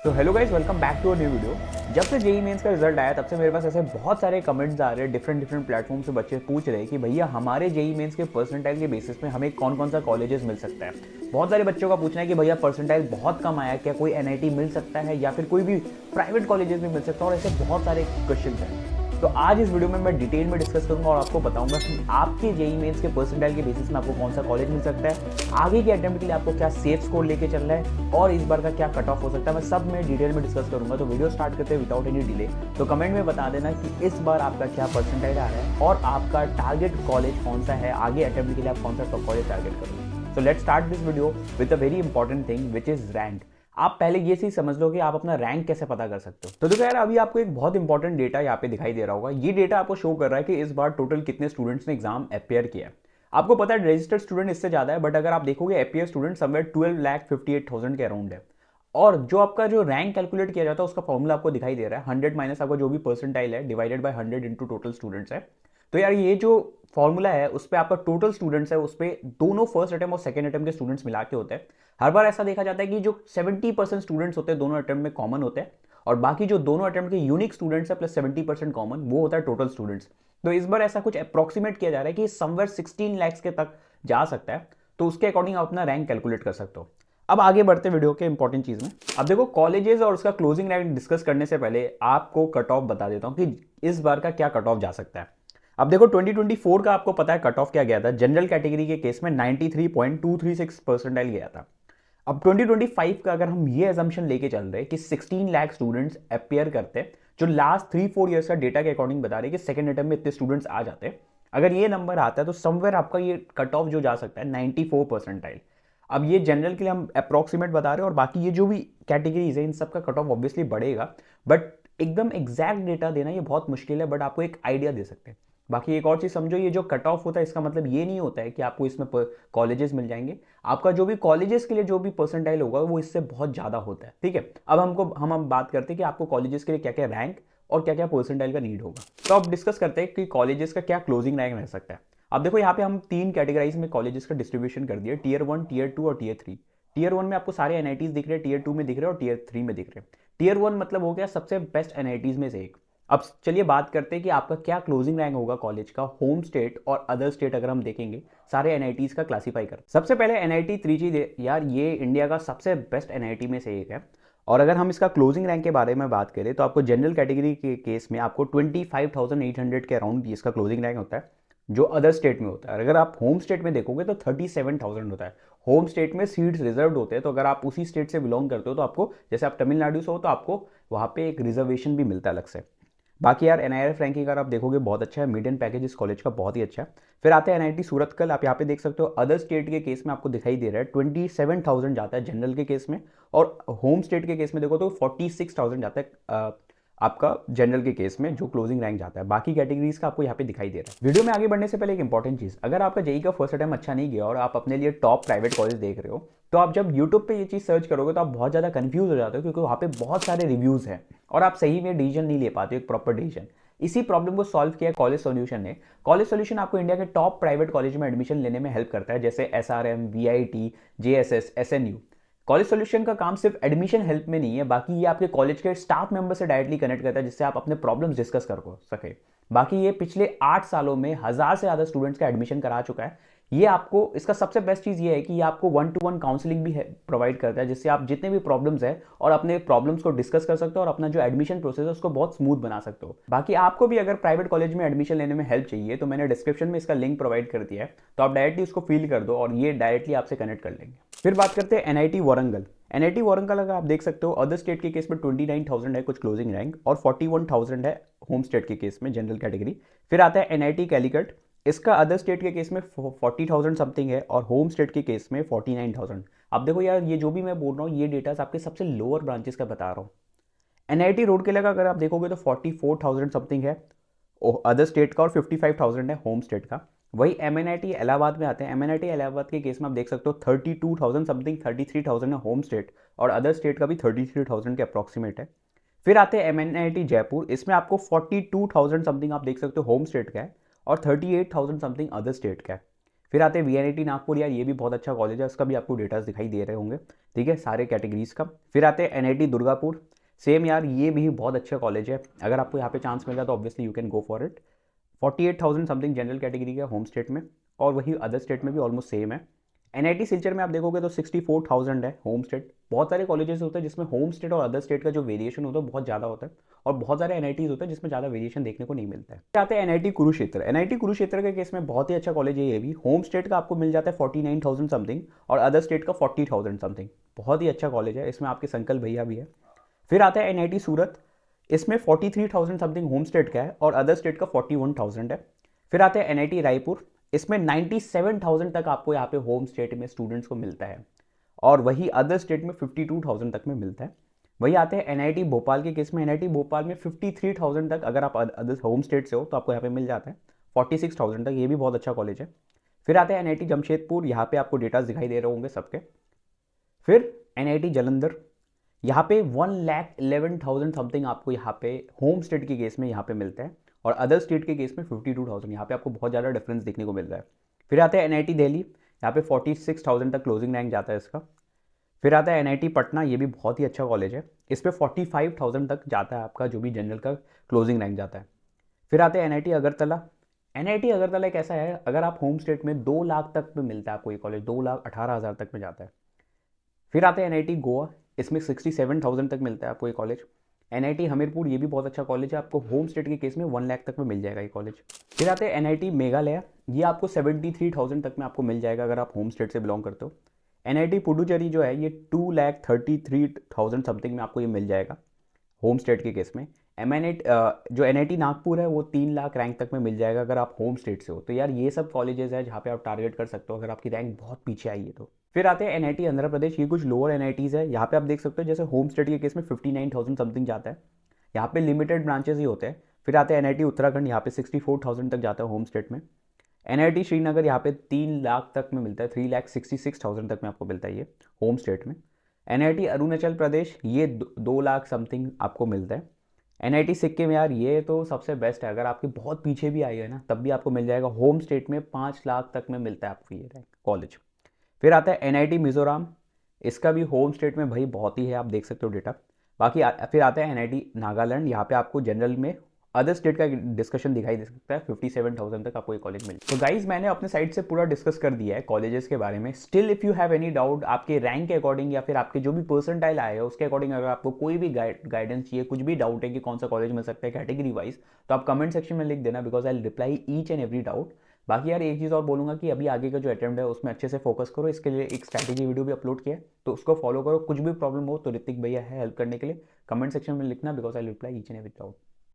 तो hello guys, welcome back to a new video. जब से जेई मेंस का रिजल्ट आया तब से मेरे पास ऐसे बहुत सारे कमेंट्स आ रहे हैं, डिफरेंट प्लेटफॉर्म से बच्चे पूछ रहे हैं कि भैया हमारे जेई मेंस के परसेंटाइल के बेसिस में हमें कौन कौन सा कॉलेजेस मिल सकता है। बहुत सारे बच्चों का पूछना है कि भैया परसेंटाइल बहुत कम आया, क्या कोई एनआईटी मिल सकता है या फिर कोई भी प्राइवेट कॉलेजेस में मिल सकता है, और ऐसे बहुत सारे क्वेश्चन हैं। तो आज इस वीडियो में मैं डिटेल में डिस्कस करूंगा और आपको बताऊंगा कि आपके जेई मेंस के परसेंटाइल के बेसिस में आपको कौन सा कॉलेज मिल सकता है, आगे के अटेम्प्ट के लिए आपको क्या सेफ स्कोर लेके चलना है और इस बार का क्या कट ऑफ हो सकता है। मैं सब में डिटेल में डिस्कस करूंगा। तो वीडियो स्टार्ट करते हैं विदाउट एनी डिले। तो कमेंट में बता देना कि इस बार आपका क्या परसेंटाइल आ रहा है और आपका टारगेट कॉलेज कौन सा है, आगे अटेम्प्ट के लिए आप कौन सा टॉप कॉलेज टारगेट करोगे। So let's start this video with a very important thing which is rank. आप पहले ये चीज समझ लो कि आप अपना रैंक कैसे पता कर सकते हो। तो देखो यार, अभी आपको एक बहुत इंपॉर्टेंट डेटा यहाँ पे दिखाई दे रहा होगा। ये डेटा आपको शो कर रहा है कि इस बार टोटल कितने स्टूडेंट्स ने एग्जाम अपेयर किया है। आपको पता है रजिस्टर्ड स्टूडेंट इससे ज्यादा है, बट अगर आप देखोगे अपेयर स्टूडेंट समवेयर 12,58,000 के अराउंड है। और जो आपका जो रैंक कैलकुलेट किया जाता है उसका फॉर्मूला आपको दिखाई दे रहा है 100 माइनस आपका जो भी परसेंटाइल है divided by 100 into total students है। तो यार ये जो फॉर्मूला है उस पर आपका टोटल स्टूडेंट्स है, उस पर दोनों फर्स्ट अटेम्प्ट और सेकंड अटेम्प्ट के स्टूडेंट्स मिला के होते हैं। हर बार ऐसा देखा जाता है कि जो 70% स्टूडेंट्स होते हैं दोनों अटेम्प्ट में कॉमन होते हैं, और बाकी जो दोनों अटेम्प्ट के यूनिक स्टूडेंट्स है प्लस 70% कॉमन, वो होता है टोटल स्टूडेंट्स। तो इस बार ऐसा कुछ अप्रोक्सीमेट किया जा रहा है कि समवेयर 16 लैक्स के तक जा सकता है। तो उसके अकॉर्डिंग आप अपना रैंक कैलकुलेट कर सकते हो। अब आगे बढ़ते वीडियो के इंपॉर्टेंट चीज में। अब देखो, कॉलेजेस और उसका क्लोजिंग रैंक डिस्कस करने से पहले आपको कट ऑफ बता देता हूं कि इस बार का क्या कट ऑफ जा सकता है। अब देखो 2024 का आपको पता है कट ऑफ क्या गया था। जनरल कैटेगरी के केस में 93.236 परसेंटाइल गया था। अब 2025 का अगर हम ये एजम्पशन लेके चल रहे हैं कि 16 लाख स्टूडेंट्स अपेयर करते हैं, जो लास्ट 3-4 ईयर्स का डेटा के अकॉर्डिंग बता रहे हैं कि सेकंड अटेम्प्ट में इतने स्टूडेंट्स आ जाते हैं, अगर ये नंबर आता है तो समवेयर आपका ये कट ऑफ जो जा सकता है 94 परसेंटाइल। अब ये जनरल के लिए हम अप्रोक्सीमेट बता रहे हैं, और बाकी ये जो भी कैटेगरीज है इन सब का कट ऑफ ऑब्वियसली बढ़ेगा, बट एकदम एग्जैक्ट डेटा देना ये बहुत मुश्किल है, बट आपको एक आइडिया दे सकते हैं। बाकी एक और चीज समझो, ये जो कट ऑफ होता है इसका मतलब ये नहीं होता है कि आपको इसमें कॉलेजेस मिल जाएंगे। आपका जो भी कॉलेजेस के लिए जो भी परसेंटाइल होगा वो इससे बहुत ज्यादा होता है। ठीक है, अब हम बात करते हैं कि आपको कॉलेजेस के लिए क्या क्या रैंक और क्या क्या परसेंटाइल का नीड होगा। तो अब डिस्कस करते हैं कि कॉलेजेस का क्या क्लोजिंग रैंक रह सकता है। अब देखो यहाँ पे हम 3 कैटेगराइज में कॉलेजेस का डिस्ट्रीब्यूशन कर दिया, टीयर 1, टीयर 2 और टीयर 3। टीयर 1 में आपको सारे एनआईटीज दिख रहे हैं, टीयर 2 में दिख रहे हैं और टीयर 3 में दिख रहे हैं। टीयर 1 मतलब हो गया सबसे बेस्ट एनआईटीज में से एक। अब चलिए बात करते हैं कि आपका क्या क्लोजिंग रैंक होगा कॉलेज का, होम स्टेट और अदर स्टेट अगर हम देखेंगे सारे एनआईटीज का क्लासीफाई कर। सबसे पहले एनआईटी त्रिची, यार ये इंडिया का सबसे बेस्ट एनआईटी में से एक है। और अगर हम इसका क्लोजिंग रैंक के बारे में बात करें तो आपको जनरल कैटेगरी के केस में आपको 25,800 के अराउंड इसका क्लोजिंग रैंक होता है, जो अदर स्टेट में होता है। अगर आप होम स्टेट में देखोगे तो 37,000 होता है। होम स्टेट में सीट्स रिजर्व होते हैं, तो अगर आप उसी स्टेट से बिलोंग करते हो तो आपको, जैसे आप तमिलनाडु से हो तो आपको वहाँ पे एक रिजर्वेशन भी मिलता है अलग से। बाकी यार एनआईआरएफ रैंकिंग अगर आप देखोगे बहुत अच्छा है, मीडियन पैकेज इस कॉलेज का बहुत ही अच्छा है। फिर आते हैं एनआईटी सूरतकल, आप यहाँ पे देख सकते हो अदर स्टेट के केस में आपको दिखाई दे रहा है 27,000 जाता है जनरल के केस में, और होम स्टेट के केस में देखो तो 46,000 जाता है आपका जनरल के केस में जो क्लोजिंग रैंक जाता है। बाकी कैटेगरीज का आपको यहाँ पे दिखाई दे रहा है। वीडियो में आगे बढ़ने से पहले एक इंपॉर्टेंट चीज, अगर आपका जेई का फर्स्ट अटेम्प्ट अच्छा नहीं गया और आप अपने लिए टॉप प्राइवेट कॉलेज देख रहे हो, तो आप जब यूट्यूब पे ये चीज सर्च करोगे तो आप बहुत ज्यादा कंफ्यूज हो जाते हो, क्योंकि वहाँ पे बहुत सारे रिव्यूज हैं और आप सही में डिसीजन नहीं ले पाते एक प्रॉपर डिसीजन। इसी प्रॉब्लम को सॉल्व किया कॉलेज सॉल्यूशन ने। कॉलेज सॉल्यूशन आपको इंडिया के टॉप प्राइवेट कॉलेज में एडमिशन लेने में हेल्प करता है, जैसे SRM, VIT, JSS, SNU. College solution का काम सिर्फ एडमिशन हेल्प में नहीं है, बाकी ये आपके कॉलेज के स्टाफ मेंबर से डायरेक्टली कनेक्ट करता है, जिससे आप अपने प्रॉब्लम्स डिस्कस कर सके। बाकी ये पिछले 8 सालों में 1000 से ज्यादा स्टूडेंट्स का एडमिशन करा चुका है। ये आपको, इसका सबसे बेस्ट चीज ये है कि ये आपको 1-to-1 काउंसलिंग भी प्रोवाइड करता है, जिससे आप जितने भी प्रॉब्लम्स है और अपने प्रॉब्लम्स को डिस्कस कर सकते हो और अपना जो एडमिशन प्रोसेस है उसको बहुत स्मूथ बना सकते हो। बाकी आपको भी अगर प्राइवेट कॉलेज में एडमिशन लेने में हेल्प चाहिए तो मैंने डिस्क्रिप्शन में इसका लिंक प्रोवाइड कर दिया है, तो आप डायरेक्टली उसको फील कर दो और ये डायरेक्टली आपसे कनेक्ट कर लेंगे। फिर बात करते हैं एनआईटी वारंगल। एनआईटी वारंगल अगर आप देख सकते हो अदर स्टेट के केस में 29,000 है कुछ क्लोजिंग रैंक, और 41,000 है होम स्टेट के केस में जनरल कैटेगरी। फिर आता है एनआईटी कैलिकट, इसका अदर स्टेट के केस में 40,000 समथिंग है और होम स्टेट के केस में 49,000। अब देखो यार, ये जो भी मैं बोल रहा हूँ ये डेटा आपके सबसे लोअर ब्रांचेस का बता रहा हूँ। एनआईटी रोड के लगा अगर आप देखोगे तो 44,000 समथिंग है अदर स्टेट का और 55,000 है होम स्टेट का। वही एमएनआईटी इलाहाबाद में आते हैं। एमएनआईटी इलाहाबाद के केस में आप देख सकते हो 32,000 समथिंग, 33,000 है होम स्टेट और अदर स्टेट का भी 33,000 के अप्रॉक्सीमेट है। फिर आते हैं एमएनआईटी जयपुर, इसमें आपको 42,000 समथिंग आप देख सकते हो होम स्टेट का है और 38,000 समथिंग अदर स्टेट का है। फिर आते हैं VNIT नागपुर, यार ये भी बहुत अच्छा कॉलेज है, उसका भी आपको डेटास दिखाई दे रहे होंगे, ठीक है, सारे कैटेगरीज का। फिर आते हैं NIT दुर्गापुर, सेम यार ये भी बहुत अच्छा कॉलेज है, अगर आपको यहाँ पे चांस मिल रहा है तो obviously you can go for it. 48,000 something general category का होम स्टेट में, और वही अदर स्टेट में भी ऑलमोस्ट सेम है। NIT सिलचर में आप देखोगे तो 64,000 है होम स्टेट। बहुत सारे कॉलेजेस होते हैं जिसमें होम स्टेट और अदर स्टेट का जो वेरिएशन होता है बहुत ज़्यादा होता है, और बहुत सारे NITs होते हैं जिसमें ज़्यादा वेरिएशन देखने को नहीं मिलता है। फिर आते हैं NIT कुरुक्षेत्र। NIT कुरुक्षेत्र के केस में बहुत ही अच्छा कॉलेज है ये भी, होम स्टेट का आपको मिल जाता है 49,000 समथिंग और अदर स्टेट का 40,000 समथिंग, बहुत ही अच्छा कॉलेज है, इसमें आपके संकल्प भैया भी है। फिर आता है NIT सूरत, इसमें 43,000 समथिंग होम स्टेट का है और अदर स्टेट का 41,000 है। फिर आते हैं NIT रायपुर, इसमें 97,000 तक आपको यहाँ पे होम स्टेट में स्टूडेंट्स को मिलता है, और वही अदर स्टेट में 52,000 तक में मिलता है। वही आते हैं NIT भोपाल के केस में, NIT भोपाल में 53,000 तक अगर आप अदर होम स्टेट से हो तो आपको यहाँ पे मिल जाता है, 46,000 तक, ये भी बहुत अच्छा कॉलेज है। फिर आते हैं NIT जमशेदपुर, यहाँ पे आपको डेटा दिखाई दे रहे होंगे सबके। फिर NIT जालंधर, यहाँ पे 1,11,000 समथिंग आपको यहाँ पे होम स्टेट के केस में यहाँ पे मिलता है, और अदर स्टेट के केस में 52,000, यहाँ पे आपको बहुत ज़्यादा डिफरेंस देखने को मिल रहा है। फिर आता है NIT दिल्ली, यहाँ पे 46,000 तक क्लोजिंग रैंक जाता है इसका। फिर आता है NIT पटना, ये भी बहुत ही अच्छा कॉलेज है, इस पर 45,000 तक जाता है आपका जो भी जनरल का क्लोजिंग रैंक जाता है। फिर आते हैं NIT अगरतला। NIT अगरतला एक ऐसा है, अगर आप होम स्टेट में 2 लाख तक में मिलता है आपको ये कॉलेज, 2,18,000 तक में जाता है। फिर आते हैं NIT गोवा, इसमें 67,000 तक मिलता है आपको ये कॉलेज। NIT हमीरपुर, ये भी बहुत अच्छा कॉलेज है, आपको होम स्टेट के केस में 1 लाख तक में मिल जाएगा ये कॉलेज। फिर आते हैं NIT मेघालय, ये आपको 73,000 तक में आपको मिल जाएगा अगर आप होम स्टेट से बिलोंग करते हो। NIT पुडुचेरी जो है ये 2,33,000 समथिंग में आपको ये मिल जाएगा होम स्टेट के केस में। जो NIT नागपुर है वो 3 लाख रैंक तक में मिल जाएगा अगर आप होम स्टेट से हो। तो यार ये सब कॉलेजेस है जहाँ पे आप टारगेट कर सकते हो अगर आपकी रैंक बहुत पीछे आई है तो। फिर आते हैं NIT आंध्र प्रदेश, ये कुछ लोअर NITs है, यहाँ पे आप देख सकते हो जैसे होम स्टेट के केस में 59,000 समथिंग जाता है, यहाँ पे लिमिटेड ब्रांचेस ही होते हैं। फिर आते हैं NIT उत्तराखंड, यहाँ पे 64,000 तक जाता है होम स्टेट में। NIT श्रीनगर, यहाँ पे 3 लाख तक में मिलता है, 3,66,000 तक में आपको मिलता है ये होम स्टेट में। NIT अरुणाचल प्रदेश, ये 2 लाख समथिंग आपको मिलता है। NIT सिक्किम, यार ये तो सबसे बेस्ट है, अगर आपके बहुत पीछे भी आई है ना तब भी आपको मिल जाएगा, होम स्टेट में 5 लाख तक में मिलता है आपको ये रैंक कॉलेज। फिर आता है NIT मिजोरम, इसका भी होम स्टेट में भाई बहुत ही है, आप देख सकते हो डेटा। बाकी फिर आता है NIT नागालैंड, यहाँ पे आपको जनरल में अदर स्टेट का डिस्कशन दिखाई दे सकता है, 57,000 तक आपको ये कॉलेज मिले। तो गाइज मैंने अपने साइड से पूरा डिस्कस कर दिया है कॉलेजेस के बारे में। Still if you have any doubt आपके रैंक के अकॉर्डिंग या फिर आपके जो भी परसेंटाइल आए हैं उसके अकॉर्डिंग, अगर आपको कोई भी गाइडेंस चाहिए, कुछ भी डाउट है कि कौन सा कॉलेज मिल सकता है कैटेगरी वाइज, तो आप कमेंट सेक्शन में लिख देना, because I reply each and every doubt. बाकी यार एक चीज़ और बोलूँगा कि अभी आगे का जो अटेम्प्ट है उसमें अच्छे से फोकस करो, इसके लिए एक स्ट्रैटेजी वीडियो भी अपलोड किया है तो उसको फॉलो करो। कुछ भी प्रॉब्लम हो तो ऋतिक भैया है हेल्प करने के लिए, कमेंट सेक्शन में लिखना, because I reply each and every doubt.